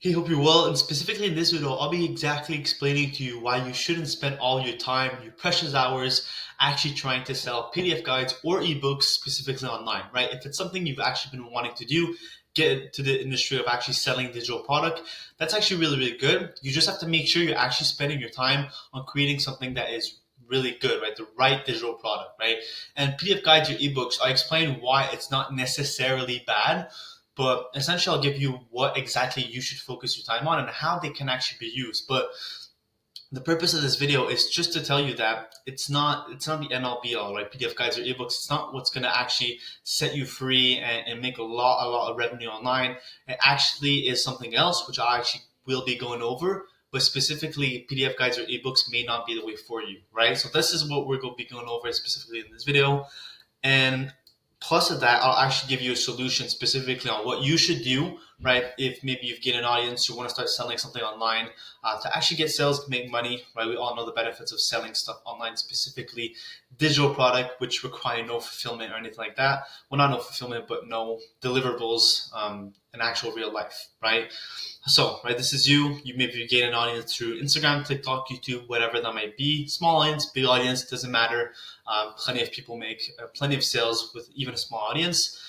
Hey, hope you're well. And specifically in this video, I'll be exactly explaining to you why you shouldn't spend all your time, your precious hours, actually trying to sell PDF guides or ebooks specifically online, right? If it's something you've actually been wanting to do, get into the industry of actually selling digital product, that's actually really, really good. You just have to make sure you're actually spending your time on creating something that is really good, right? The right digital product, right? And PDF guides or ebooks, I explain why it's not necessarily bad, but essentially I'll give you what exactly you should focus your time on and how they can actually be used. But the purpose of this video is just to tell you that it's not the end all be all, right? PDF guides or ebooks, it's not what's going to actually set you free and make a lot of revenue online. It actually is something else, which I actually will be going over. But specifically, PDF guides or ebooks may not be the way for you, right? So this is what we're going to be going over specifically in this video. And plus of that, I'll actually give you a solution specifically on what you should do, right? If maybe you've gained an audience, you want to start selling something online to actually get sales, to make money, right? We all know the benefits of selling stuff online, specifically digital product, which require no fulfillment or anything like that. Well, not no fulfillment, but no deliverables in actual real life, right? So, right, this is you. You maybe gain an audience through Instagram, TikTok, YouTube, whatever that might be. Small audience, big audience, doesn't matter. Plenty of people make plenty of sales with even a small audience.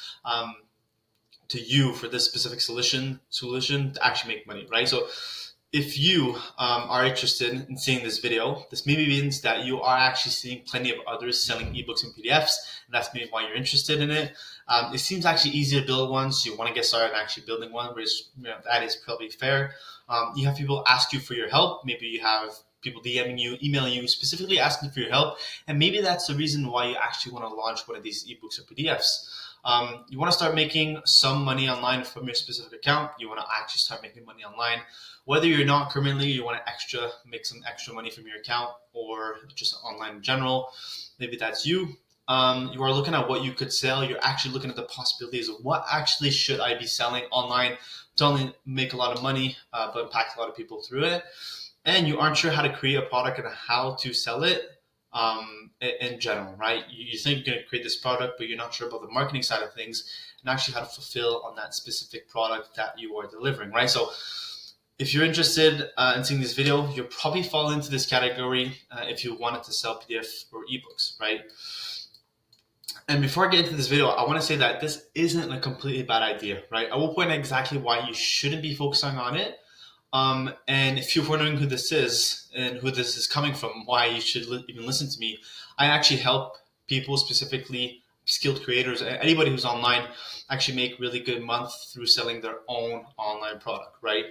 To you for this specific solution to actually make money, right? So if you are interested in seeing this video, this maybe means that you are actually seeing plenty of others selling ebooks and PDFs, and that's maybe why you're interested in it. It seems actually easy to build one, so you want to get started on actually building one, which that is probably fair. You have people ask you for your help. Maybe you have people DMing you, emailing you, specifically asking for your help, and maybe that's the reason why you actually want to launch one of these ebooks or PDFs. You want to start making some money online from your specific account. You want to actually start making money online. Whether you're not currently, you want to make some extra money from your account or just online in general. Maybe that's you. You are looking at what you could sell. You're actually looking at the possibilities of what actually should I be selling online to only make a lot of money, but impact a lot of people through it. And you aren't sure how to create a product and how to sell it in general, right? You think you're going to create this product, but you're not sure about the marketing side of things and actually how to fulfill on that specific product that you are delivering, right? So if you're interested in seeing this video, you'll probably fall into this category if you wanted to sell PDF or ebooks, right? And before I get into this video, I want to say that this isn't a completely bad idea, right? I will point out exactly why you shouldn't be focusing on it. And if you're wondering who this is and who this is coming from, why you should even listen to me, I actually help people, specifically skilled creators, anybody who's online, actually make really good month through selling their own online product, right?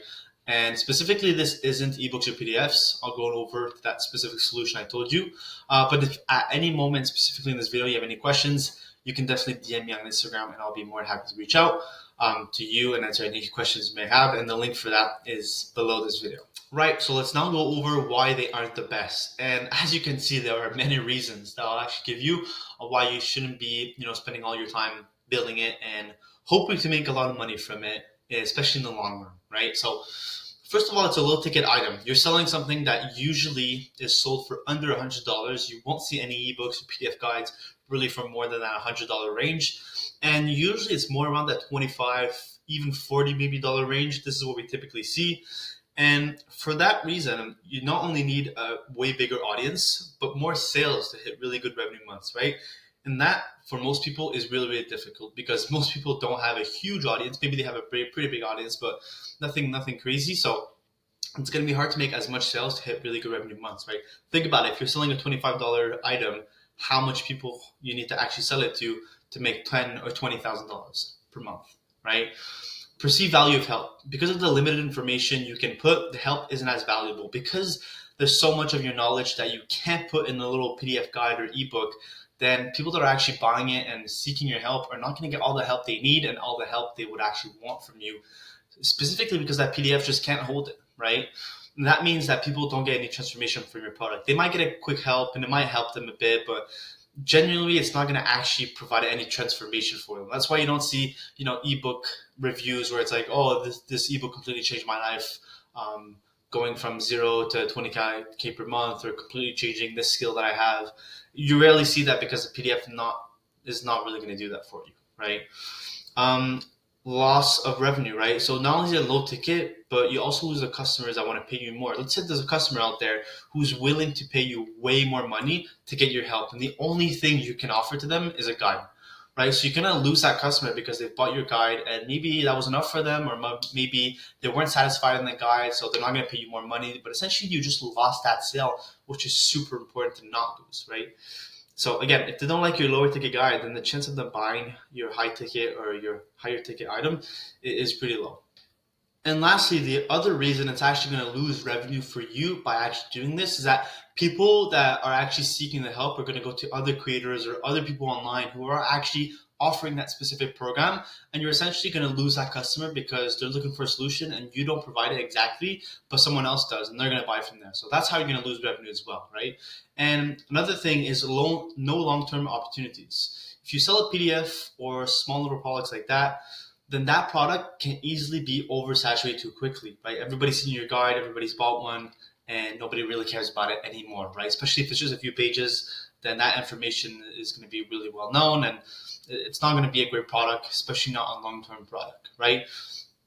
And specifically, this isn't ebooks or PDFs. I'll go over that specific solution I told you. But if at any moment, specifically in this video, you have any questions, you can definitely DM me on Instagram, and I'll be more than happy to reach out to you and answer any questions you may have. And the link for that is below this video. Right, so let's now go over why they aren't the best. And as you can see, there are many reasons that I'll actually give you why you shouldn't be, spending all your time building it and hoping to make a lot of money from it, especially in the long run, right? So first of all, it's a low ticket item. You're selling something that usually is sold for under $100. You won't see any ebooks or PDF guides really for more than that $100 range. And usually it's more around that 25, even 40 maybe dollar range. This is what we typically see. And for that reason, you not only need a way bigger audience, but more sales to hit really good revenue months, right? And that, for most people, is really, really difficult because most people don't have a huge audience. Maybe they have a pretty big audience, but nothing crazy. So it's going to be hard to make as much sales to hit really good revenue months, right? Think about it. If you're selling a $25 item, how much people you need to actually sell it to make $10,000 or $20,000 per month, right? Perceived value of help. Because of the limited information you can put, the help isn't as valuable because there's so much of your knowledge that you can't put in a little PDF guide or ebook. Then people that are actually buying it and seeking your help are not going to get all the help they need and all the help they would actually want from you, specifically because that PDF just can't hold it, right? And that means that people don't get any transformation from your product. They might get a quick help and it might help them a bit, but genuinely it's not going to actually provide any transformation for them. That's why you don't see, ebook reviews where it's like, oh, this ebook completely changed my life, going from 0 to 20K per month, or completely changing this skill that I have. You rarely see that because the PDF is not really going to do that for you, right? loss of revenue, right? So not only is it low ticket, but you also lose the customers that want to pay you more. Let's say there's a customer out there who's willing to pay you way more money to get your help, and the only thing you can offer to them is a guide, right? So you're gonna lose that customer because they've bought your guide, and maybe that was enough for them, or maybe they weren't satisfied in the guide, so they're not gonna pay you more money. But essentially, you just lost that sale, which is super important to not lose, right? So again, if they don't like your lower ticket guide, then the chance of them buying your high ticket or your higher ticket item is pretty low. And lastly, the other reason it's actually going to lose revenue for you by actually doing this is that people that are actually seeking the help are going to go to other creators or other people online who are actually offering that specific program. And you're essentially going to lose that customer because they're looking for a solution and you don't provide it exactly, but someone else does, and they're going to buy from there. So that's how you're going to lose revenue as well, right? And another thing is no long-term opportunities. If you sell a PDF or small little products like that, then that product can easily be oversaturated too quickly, right? Everybody's seen your guide, everybody's bought one, and nobody really cares about it anymore, right? Especially if it's just a few pages, then that information is going to be really well known, and it's not going to be a great product, especially not a long-term product, right?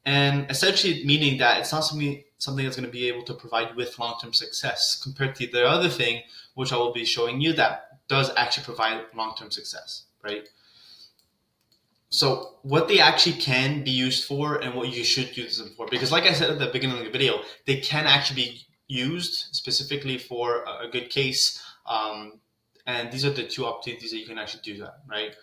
And essentially meaning that it's not something that's going to be able to provide you with long-term success compared to the other thing, which I will be showing you that does actually provide long-term success, right? So what they actually can be used for and what you should use them for, because like I said at the beginning of the video, they can actually be used specifically for a good case. And these are the two opportunities that you can actually do that, right?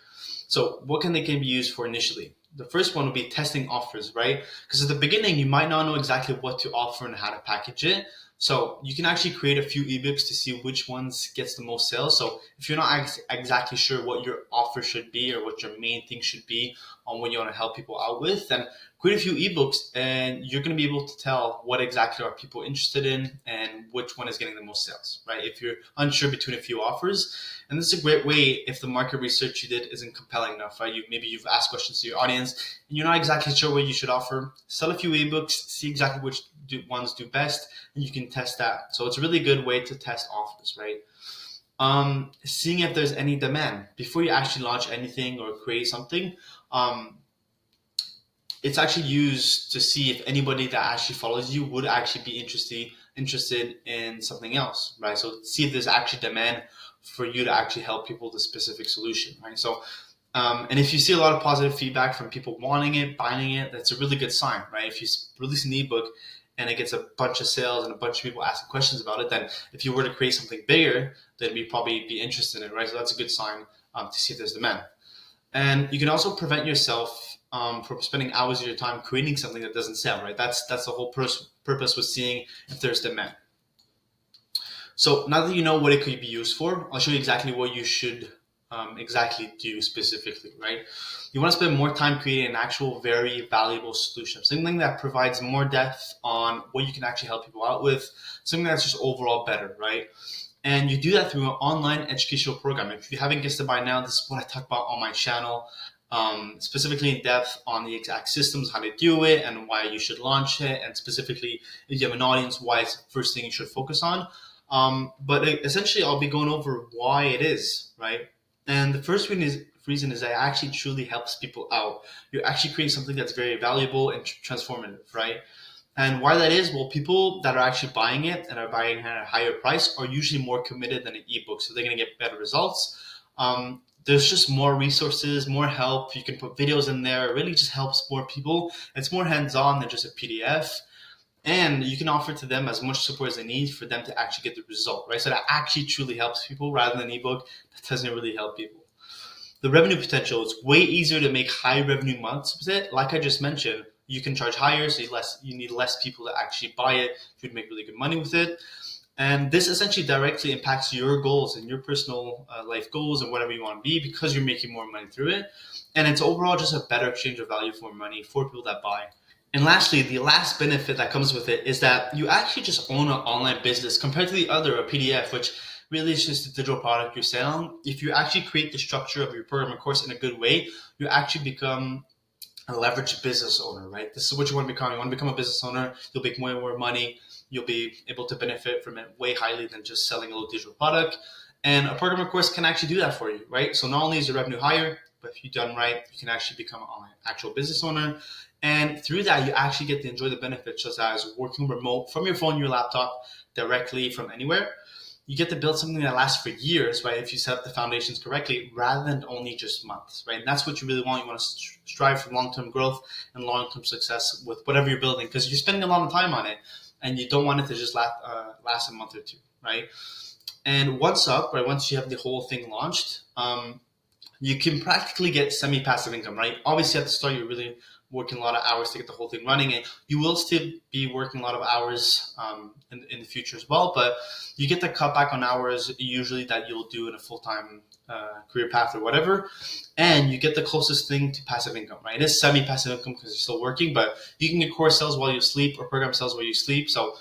So what can be used for initially? The first one would be testing offers, right? Because at the beginning, you might not know exactly what to offer and how to package it. So you can actually create a few ebooks to see which ones gets the most sales. So if you're not exactly sure what your offer should be or what your main thing should be on what you want to help people out with, then create a few ebooks and you're going to be able to tell what exactly are people interested in and which one is getting the most sales, right? If you're unsure between a few offers. And this is a great way if the market research you did isn't compelling enough, right? Maybe you've asked questions to your audience and you're not exactly sure what you should offer. Sell a few ebooks, see exactly which ones do best, and you can test that. So it's a really good way to test offers, right? Seeing if there's any demand before you actually launch anything or create something. It's actually used to see if anybody that actually follows you would actually be interested in something else, right? So see if there's actually demand for you to actually help people with a specific solution, right? So and if you see a lot of positive feedback from people wanting it, buying it, that's a really good sign, right? If you release an ebook and it gets a bunch of sales and a bunch of people asking questions about it, then if you were to create something bigger, then we'd probably be interested in it, right? So that's a good sign to see if there's demand. And you can also prevent yourself from spending hours of your time creating something that doesn't sell, right? That's the whole purpose with seeing if there's demand. So now that you know what it could be used for, I'll show you exactly what you should exactly do specifically, right? You want to spend more time creating an actual very valuable solution, something that provides more depth on what you can actually help people out with, something that's just overall better, right? And you do that through an online educational program. If you haven't guessed it by now, this is what I talk about on my channel, specifically in depth on the exact systems, how to do it, and why you should launch it, and specifically if you have an audience, why it's the first thing you should focus on. But essentially, I'll be going over why it is, right? And the first reason is that it actually truly helps people out. You're actually creating something that's very valuable and transformative, right? And why that is, well, people that are actually buying it and are buying at a higher price are usually more committed than an ebook, so they're going to get better results. There's just more resources, more help. You can put videos in there. It really just helps more people. It's more hands-on than just a PDF. And you can offer to them as much support as they need for them to actually get the result, right? So that actually truly helps people rather than an ebook that doesn't really help people. The revenue potential, is way easier to make high revenue months with it. Like I just mentioned, you can charge higher, so you need less people to actually buy it. You'd make really good money with it. And this essentially directly impacts your goals and your personal life goals and whatever you want to be because you're making more money through it. And it's overall just a better exchange of value for money for people that buy. And lastly, the last benefit that comes with it is that you actually just own an online business compared to the other, a PDF, which really is just a digital product you're selling. If you actually create the structure of your program or course in a good way, you actually become a leveraged business owner, right? This is what you want to become. You want to become a business owner. You'll make way more money. You'll be able to benefit from it way highly than just selling a little digital product. And a program or course can actually do that for you, right? So not only is your revenue higher, but But if you've done right, you can actually become an actual business owner. And through that, you actually get to enjoy the benefits, such as working remote from your phone, your laptop, directly from anywhere. You get to build something that lasts for years, right? If you set up the foundations correctly, rather than only just months, right? And that's what you really want. You want to strive for long-term growth and long-term success with whatever you're building, because you're spending a lot of time on it, and you don't want it to just last a month or two, right? And once you have the whole thing launched, you can practically get semi-passive income, right? Obviously, at the start, you're really working a lot of hours to get the whole thing running, and you will still be working a lot of hours in the future as well. But you get to cut back on hours usually that you'll do in a full-time career path or whatever, and you get the closest thing to passive income, right? It is semi-passive income because you're still working, but you can get course sales while you sleep or program sales while you sleep. So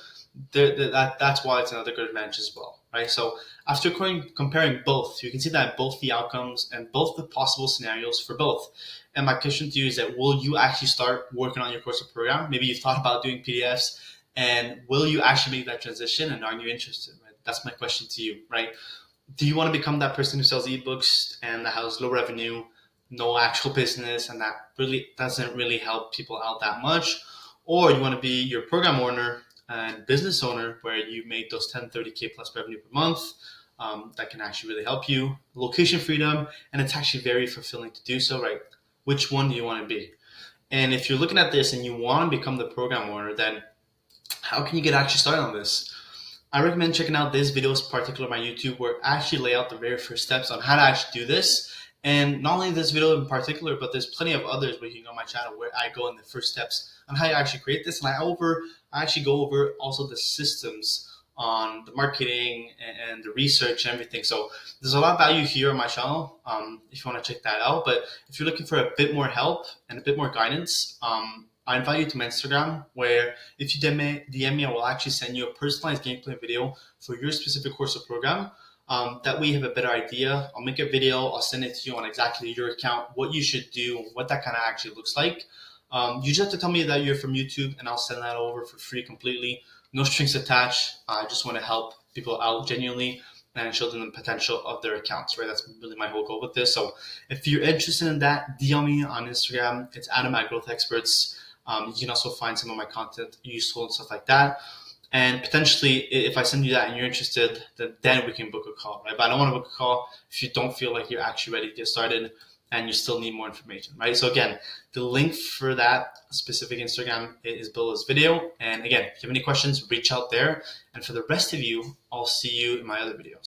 that's why it's another good advantage as well, right? So after comparing both, you can see that both the outcomes and both the possible scenarios for both. And my question to you is that will you actually start working on your course or program? Maybe you've thought about doing PDFs, and will you actually make that transition, and are you interested? Right? That's my question to you, right? Do you want to become that person who sells ebooks and that has low revenue, no actual business, and that really doesn't really help people out that much? Or you want to be your program owner and business owner where you make those 10, 30K plus revenue per month, that can actually really help you. Location freedom, and it's actually very fulfilling to do so, right? Which one do you want to be? And if you're looking at this and you want to become the program owner, then how can you get actually started on this? I recommend checking out this video, in particular my YouTube, where I actually lay out the very first steps on how to actually do this. And not only this video in particular, but there's plenty of others where you can go on my channel where I go in the first steps on how you actually create this. And I actually go over also the systems on the marketing and the research and everything. So there's a lot of value here on my channel if you want to check that out. But if you're looking for a bit more help and a bit more guidance, I invite you to my Instagram, where if you DM me, I will actually send you a personalized gameplay video for your specific course or program. That way you have a better idea. I'll make a video, I'll send it to you on exactly your account, what you should do, what that kind of actually looks like. You just have to tell me that you're from YouTube, and I'll send that over for free completely. No strings attached. I just want to help people out genuinely and show them the potential of their accounts, right? That's really my whole goal with this. So if you're interested in that, DM me on Instagram. It's Adam at Growth Experts. You can also find some of my content useful and stuff like that. And potentially, if I send you that and you're interested, then we can book a call, right? But I don't want to book a call if you don't feel like you're actually ready to get started and you still need more information, right? So again, the link for that specific Instagram is below this video. And again, if you have any questions, reach out there. And for the rest of you, I'll see you in my other videos.